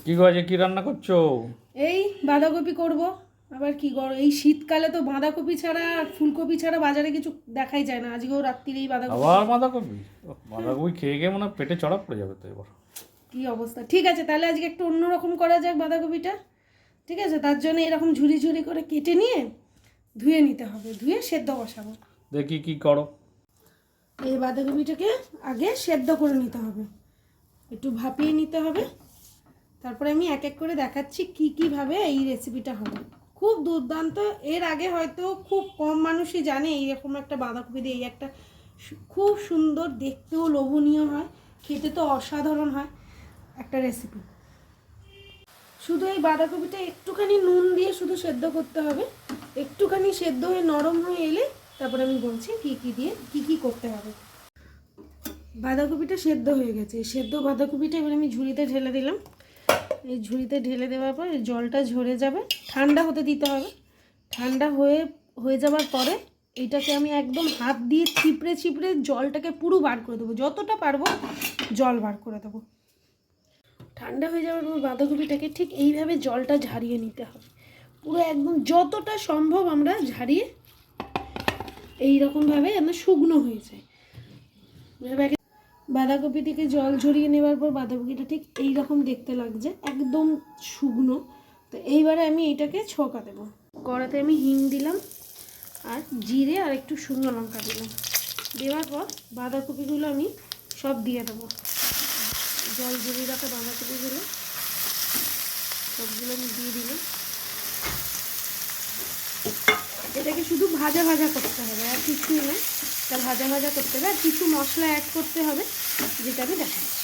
কি গো, কি রান্না করছো? এই বাঁধাকপি করব। আবার কি এই শীতকালে তো বাঁধাকপি ছাড়া আর ফুলকপি ছাড়া বাজারে কিছু দেখাই যায় না। আজকেও রাত্রিরেই বাঁধাকপি। আবার বাঁধাকপি? বাঁধাকপি খেয়ে খেয়ে মনে হয় পেটে চড়া পড়ে যাবে তো এবার। কি অবস্থা! ঠিক আছে, তাহলে আজকে একটু অন্যরকম করা যাক বাঁধাকপিটা। ঠিক আছে, তার জন্য এরকম ঝুরি ঝুরি করে কেটে নিয়ে ধুয়ে নিতে হবে, ধুয়ে সেদ্ধ বসাবো। দেখি কি করো। এই বাঁধাকপিটাকে আগে সেদ্ধ করে নিতে হবে, একটু ভাপিয়ে নিতে হবে। তারপরে আমি এক এক করে দেখাচ্ছি কি কিভাবে এই রেসিপিটা হবে। খুব দুর্দান্ত। এর আগে হয়তো খুব কম মানুষই জানে এইরকম একটা বাঁধাকপি দিয়ে এই একটা খুব সুন্দর, দেখতেও লোভনীয় হয়, খেতে তো অসাধারণ হয় একটা রেসিপি। শুধু এই বাঁধাকপিটা একটুখানি নুন দিয়ে শুধু সেদ্ধ করতে হবে। একটুখানি সেদ্ধ হয়ে নরম হয়ে এলে তারপরে আমি বলছি দিয়ে কি করতে হবে। বাঁধাকপিটা সেদ্ধ হয়ে গেছে। এই সেদ্ধ বাঁধাকপিটা এবার আমি ঝুড়িতে ঢেলে দিলাম। এই ঝুড়িতে ঢেলে দেওয়ার পর জলটা ঝরে যাবে, ঠান্ডা হতে দিতে হবে। ঠান্ডা হয়ে যাওয়ার পরে এইটাকে আমি একদম হাত দিয়ে চিপড়ে চিপড়ে জলটাকে পুরো বার করে দেবো, যতটা পারবো জল বার করে দেবো। ঠান্ডা হয়ে যাওয়ার পর বাঁধাকপিটাকে ঠিক এইভাবে জলটা ঝারিয়ে নিতে হবে, পুরো একদম যতটা সম্ভব আমরা ঝারিয়ে এইরকমভাবে আমরা শুকনো হয়ে যায়। বাঁধাকপি থেকে জল ঝরিয়ে নেওয়ার পর বাঁধাকপিটা ঠিক এইরকম দেখতে লাগছে, একদম শুকনো। তো এইবারে আমি এইটাকে ছকা দেবো। কড়াতে আমি হিং দিলাম আর জিরে আর একটু শুকনো লঙ্কা দিলাম। দেওয়ার পর বাঁধাকপিগুলো আমি সব দিয়ে দেবো। জল ঝরিয়ে রাখা বাঁধাকপিগুলো সবগুলো আমি দিয়ে দিলাম। এটাকে শুধু ভাজা ভাজা করতে হবে, আর কিছুই না। তা ভাজা ভাজা করতে হবে আর কিছু মশলা অ্যাড করতে হবে, যেটা আমি দেখাচ্ছি।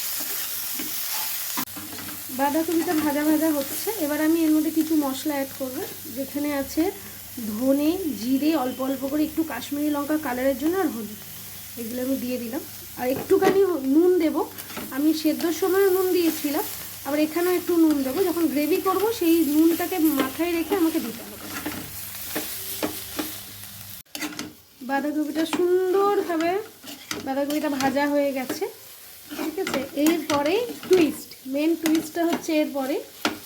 বাঁধাকপিটা ভাজা ভাজা হচ্ছে, এবার আমি এর মধ্যে কিছু মশলা অ্যাড করবো। যেখানে আছে ধনে, জিরে, অল্প অল্প করে একটু কাশ্মীরি লঙ্কা কালারের জন্য, আর হলুদ, এগুলো আমি দিয়ে দিলাম। আর একটুখানি নুন দেব। আমি সেদ্ধর সময় নুন দিয়েছিলাম, আবার এখানেও একটু নুন দেবো। যখন গ্রেভি করব সেই নুনটাকে মাথায় রেখে আমাকে দিতে হবে। বাঁধাকপিটা সুন্দরভাবে বাঁধাকপিটা ভাজা হয়ে গেছে। ঠিক আছে, এরপরে মেন টুইস্টটা হচ্ছে এরপরে,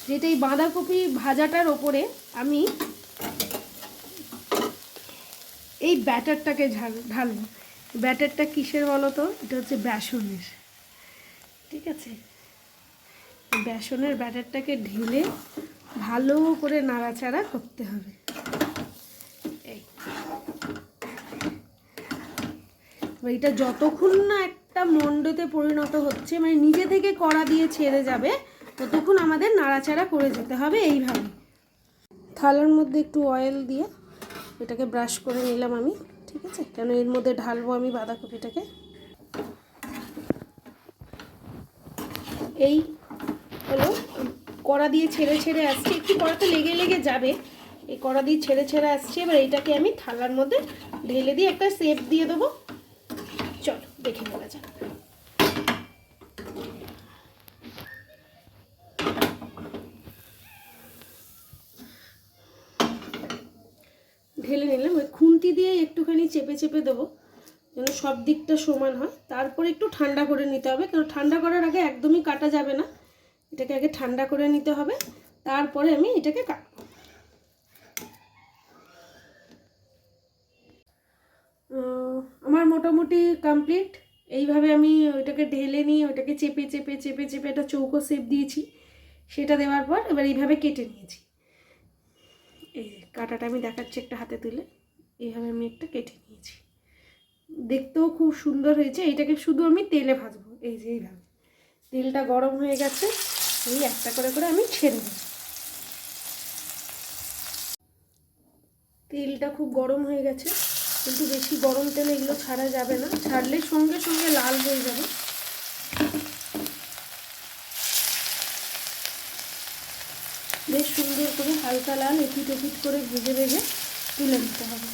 যেটা এই বাঁধাকপি ভাজাটার ওপরে আমি এই ব্যাটারটাকে ঢালবো। ব্যাটারটা কিসের বলো তো? এটা হচ্ছে বেসনের। ঠিক আছে, বেসনের ব্যাটারটাকে ঢেলে ভালো করে নাড়াচাড়া করতে হবে। এটা যতক্ষণ না একটা মণ্ডতে পরিণত হচ্ছে, মানে নিজে থেকে কড়া দিয়ে ছেড়ে যাবে, ততক্ষণ আমাদের নাড়াচাড়া করে যেতে হবে এইভাবে। থালার মধ্যে একটু অয়েল দিয়ে এটাকে ব্রাশ করে নিলাম আমি। ঠিক আছে, কেন এর মধ্যে ঢালবো আমি বাঁধাকপিটাকে। এই হলো, কড়া দিয়ে ছেড়ে ছেড়ে আসছে, একটু কড়াতে লেগে লেগে যাবে। এই কড়া দিয়ে ছেড়ে ছেড়ে আসছে। এবার এইটাকে আমি থালার মধ্যে ঢেলে দিয়ে একটা শেপ দিয়ে দেবো। চলো দেখে নেওয়া যাক। ঢেলে নিলাম। ওই খুন্তি দিয়ে একটুখানি চেপে চেপে দেবো যেন সব দিকটা সমান হয়। তারপরে একটু ঠান্ডা করে নিতে হবে, কারণ ঠান্ডা করার আগে একদমই কাটা যাবে না। এটাকে আগে ঠান্ডা করে নিতে হবে, তারপরে আমি এটাকে কাটবো। আমার মোটামুটি কমপ্লিট। এইভাবে আমি ওইটাকে ঢেলে নিয়ে ওইটাকে চেপে চেপে চেপে চেপে একটা চৌকো শেপ দিয়েছি। সেটা দেওয়ার পর এবার এইভাবে কেটে নিয়েছি। এই কাটাটা আমি দেখাচ্ছি একটা হাতে তুলে। এইভাবে আমি একটা কেটে নিয়েছি, দেখতেও খুব সুন্দর হয়েছে। এইটাকে শুধু আমি তেলে ভাজবো। এই যে এইভাবে তেলটা গরম হয়ে গেছে, এই একটা করে করে আমি ছেড়ে দেব। তেলটা খুব গরম হয়ে গেছে, কিন্তু বেশি গরম তেলে এগুলো ছাড়া যাবে না, ছাড়লে সঙ্গে সঙ্গে লাল হয়ে যাবে। বেশ সুন্দর করে হালকা লাল এপিট এপিট করে ভেজে ভেজে তুলে নিতে হবে।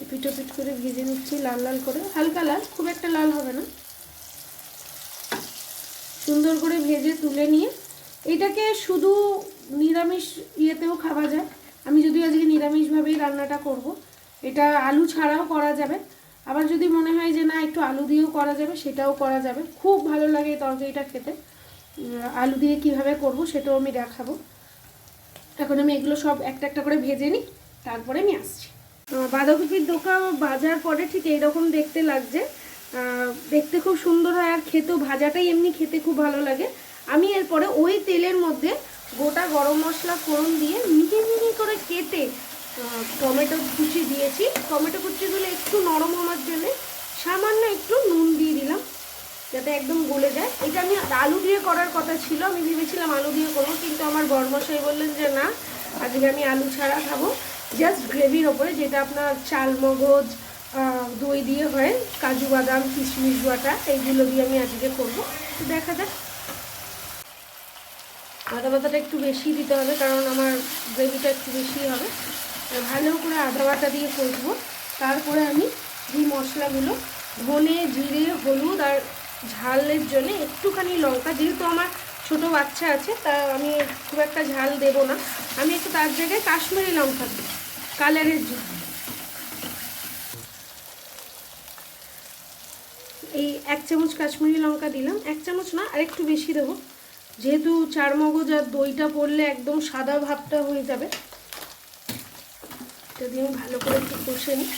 এপিট ওপিট করে ভেজে নিচ্ছি লাল লাল করে, হালকা লাল, খুব একটা লাল হবে না। সুন্দর করে ভেজে তুলে নিয়ে এটাকে শুধু নিরামিষ ইয়েতেও খাওয়া যায়, আমি যদিও আজকে নিরামিষভাবেই রান্নাটা করব। এটা আলু ছাড়াও করা যাবে, আবার যদি মনে হয় যে না একটু আলু দিয়েও করা যাবে সেটাও করা যাবে। খুব ভালো লাগে এই তরকারিটা খেতে। আলু দিয়ে কিভাবে করব সেটাও আমি দেখাবো। এখন আমি এগুলো সব একটা একটা করে ভেজে নিই, তারপরে আমি আসছি। বাঁধাকপির ডোকা ভাজার পরে ঠিক এইরকম দেখতে লাগছে, দেখতে খুব সুন্দর হয় আর খেতেও, ভাজাটাই এমনি খেতে খুব ভালো লাগে। আমি এরপরে ওই তেলের মধ্যে গোটা গরম মশলা ফোড়ন দিয়ে মিহি মিহি করে কেটে টমেটো কুচি দিয়েছি। টমেটো কুচিগুলো একটু নরম হওয়ার জন্যে সামান্য একটু নুন দিয়ে দিলাম যাতে একদম গলে যায়। এটা আমি আলু দিয়ে করার কথা ছিল, আমি ভেবেছিলাম আলু দিয়ে করবো, কিন্তু আমার বরমশাই বললেন যে না আজকে আমি আলু ছাড়া খাবো, জাস্ট গ্রেভির ওপরে, যেটা আপনার চাল মগজ দই দিয়ে হয়, কাজু বাদাম কিশমিশ বাটা এইগুলো দিয়ে আমি আজকে করবো। তো দেখা যাক। আদা বাটাটা একটু বেশি দিতে হবে কারণ আমার গ্রেভিটা একটু বেশি হবে। ভালো করে আদা বাটা দিয়ে করবো। তারপরে আমি যে মশলাগুলো ধনে জিরে হলুদ আর ঝালের জন্য একটুখানি লঙ্কা, যেহেতু আমার ছোটো বাচ্চা আছে তা আমি খুব একটা ঝাল দেবো না, আমি একটু তার জায়গায় কাশ্মীরি লঙ্কা দিই কালারের জন্য। এই 1 চামচ কাশ্মীরি লঙ্কা দিলাম, 1 চামচ না আর একটু বেশি দেবো, যেহেতু চার মগজ আর দইটা পড়লে একদম সাদা ভাবটা হয়ে যাবে। এটা দিয়ে আমি ভালো করে একটু কষে নিই।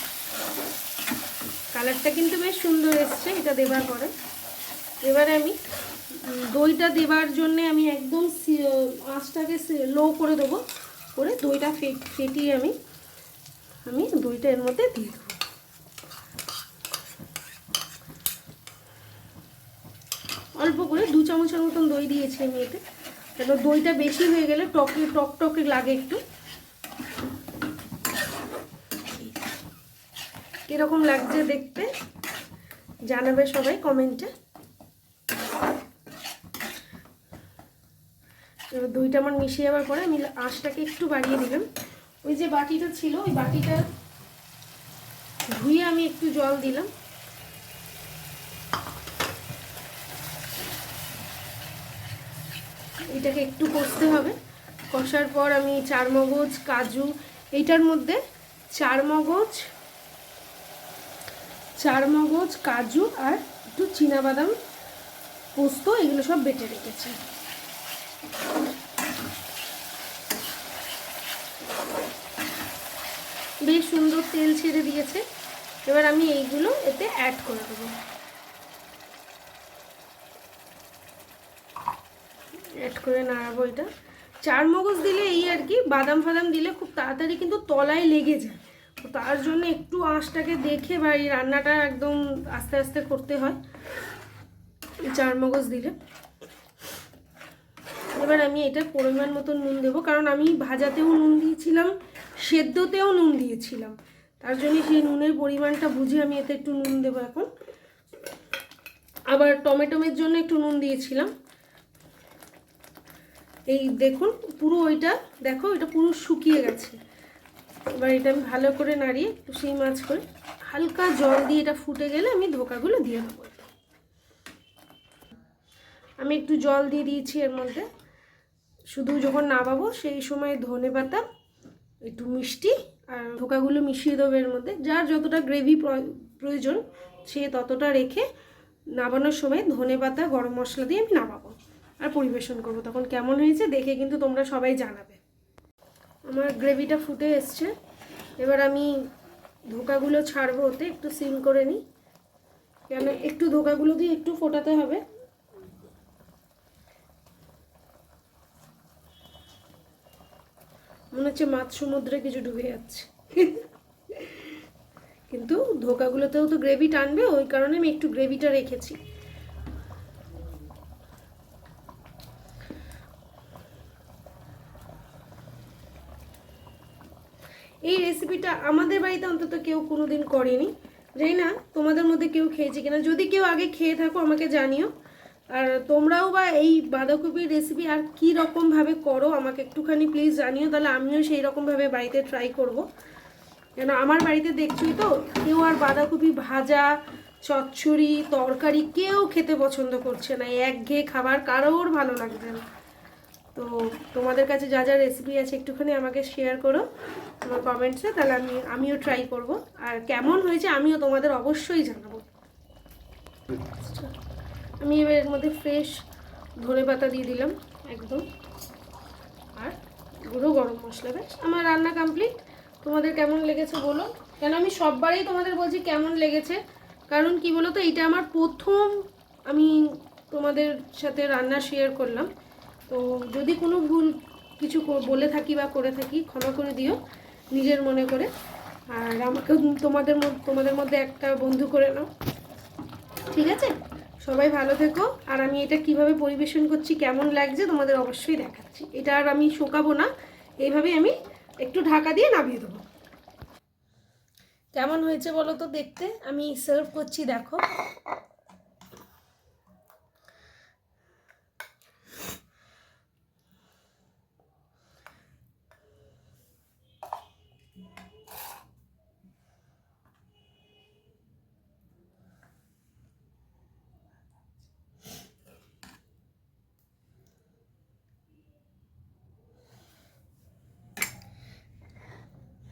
কালারটা কিন্তু বেশ সুন্দর এসছে এটা দেবার পরে। এবারে আমি দইটা দেবার জন্যে আমি একদম আঁচটাকে লো করে দেবো, করে দইটা ফেটিয়ে আমি দইটা এর মধ্যে দিয়ে দেবো। অল্প করে 2 চামচের মতন দই দিয়েছি আমি এতে, কেন দইটা বেশি হয়ে গেলে টক টকে লাগে একটু। কিরকম লাগছে দেখতে জানাবে সবাই কমেন্টে। এবার দইটা আমার মিশিয়ে যাওয়ার পরে আমি আঁচটাকে একটু বাড়িয়ে দিলাম। ওই যে বাটিটা ছিল ওই বাটিটা ধুয়ে আমি একটু জল দিলাম। এটাকে একটু কষতে হবে। কষার পর আমি চার মগজ কাজু, এইটার মধ্যে চার মগজ কাজু আর একটু চীনাবাদাম পোস্ত এগুলো সব বেটে রেখেছি। বেশ সুন্দর তেল ছেড়ে দিয়েছে। এবার আমি এইগুলো এতে অ্যাড করে দেবো। অ্যাড করে নাড়াবো। এটা চার মগজ দিলে এই আর কি, বাদাম ফাদাম দিলে খুব তাড়াতাড়ি কিন্তু তলায় লেগে যায়, তো তার জন্য একটু আঁচটাকে দেখে বা এই রান্নাটা একদম আস্তে আস্তে করতে হয় চার মগজ দিলে। এবার আমি এটা পরিমাণ মতো নুন দেবো, কারণ আমি ভাজাতেও নুন দিয়েছিলাম, সেদ্ধতেও নুন দিয়েছিলাম, তার জন্য সেই নুনের পরিমাণটা বুঝে আমি এতে একটু নুন দেবো এখন। আবার টমেটোমের জন্য একটু নুন দিয়েছিলাম। এই দেখুন পুরো ওইটা দেখো এটা পুরো শুকিয়ে গেছে। এবার এটা আমি ভালো করে নাড়িয়ে একটু সেই মাছ করে হালকা জল দিয়ে এটা ফুটে গেলে আমি ধোকাগুলো দিয়ে দেবো। আমি একটু জল দিয়ে দিয়েছি এর মধ্যে, শুধু যখন নামাবো সেই সময় ধনেপাতা একটু মিষ্টি আর ধোকাগুলো মিশিয়ে দেবো এর মধ্যে। যার যতটা গ্রেভি প্রয়োজন সে ততটা রেখে নামানোর সময় ধনেপাতা গরম মশলা দিয়ে আমি নামাবো আর পরিবেশন করব। তখন কেমন হয়েছে দেখে কিন্তু তোমরা সবাই জানাবে। আমার গ্রেভিটা ফুটে এসছে, এবার আমি ধোকাগুলো ছাড়বো, ওতে একটু সিম করে নিই, কেন একটু ধোকাগুলো দিয়ে একটু ফোটাতে হবে। মনে হচ্ছে মাছ সমুদ্রে কিছু ডুবে যাচ্ছে কিন্তু ধোকাগুলোতেও তো গ্রেভি টানবে, ওই কারণে আমি একটু গ্রেভিটা রেখেছি। এই রেসিপিটা আমাদের বাড়িতে অন্তত কেউ কোনোদিন করেনি, জানি না তোমাদের মধ্যে কেউ খেয়েছে কিনা। যদি কেউ আগে খেয়ে থাকো আমাকে জানিও। আর তোমরাও বা এই বাঁধাকপির রেসিপি আর কী রকমভাবে করো আমাকে একটুখানি প্লিজ জানিও, তাহলে আমিও সেই রকমভাবে বাড়িতে ট্রাই করব। কেন আমার বাড়িতে দেখছোই তো, কেউ আর বাঁধাকপি ভাজা চচ্চড়ি তরকারি কেউ খেতে পছন্দ করছে না, একঘেয়ে খাবার কারোর ভালো লাগবে না। তো তোমাদের কাছে যা যা রেসিপি আছে একটুখানি আমাকে শেয়ার করো আমার কমেন্টসে, তাহলে আমিও ট্রাই করব, আর কেমন হয়েছে আমিও তোমাদের অবশ্যই জানাবো। আমি এবার এর মধ্যে ফ্রেশ ধনেপাতা দিয়ে দিলাম একদম, আর গুঁড়ো গরম মশলা। ব্যাস আমার রান্না কমপ্লিট। তোমাদের কেমন লেগেছে বলো, কেন আমি সববারেই তোমাদের বলছি কেমন লেগেছে, কারণ কি বলো তো, এটা আমার প্রথম আমি তোমাদের সাথে রান্না শেয়ার করলাম। তো যদি কোনো ভুল কিছু বলে থাকি বা করে থাকি ক্ষমা করে দিও নিজের মনে করে, আর আমাকে তোমাদের মধ্যে একটা বন্ধু করে নাও, ঠিক আছে? সবাই ভালো থেকো। আর আমি এটা কিভাবে পরিবেশন করছি কেমন লাগছে তোমাদের অবশ্যই দেখাচ্ছি। এটা আর আমি শোকাবো না, এইভাবেই আমি একটু ঢাকা দিয়ে নামিয়ে দেবো। কেমন হয়েছে বলো তো দেখতে, আমি সার্ভ করছি দেখো।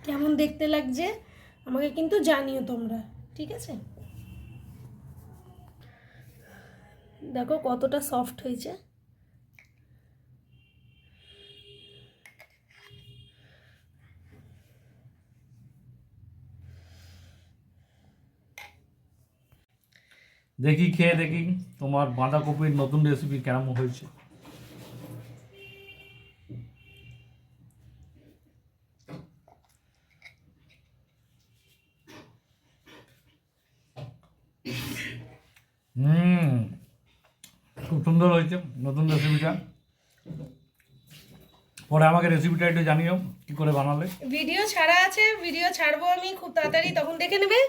কেমন দেখতে লাগছে আমাকে কিন্তু জানিও তোমরা, ঠিক আছে? দেখো কতটা সফট হয়েছে। দেখি খেয়ে দেখি তোমার বাঁধাকপির নতুন রেসিপি কেমন হয়েছে। খুব সুন্দর হয়েছে নতুন রেসিপিটা। পরে আমাকে রেসিপিটা একটু জানিও কি করে বানালে। ভিডিও ছাড়া আছে, ভিডিও ছাড়বো আমি খুব তাড়াতাড়ি, তখন দেখে নেবে,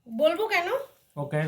বলবো কেন। ওকে।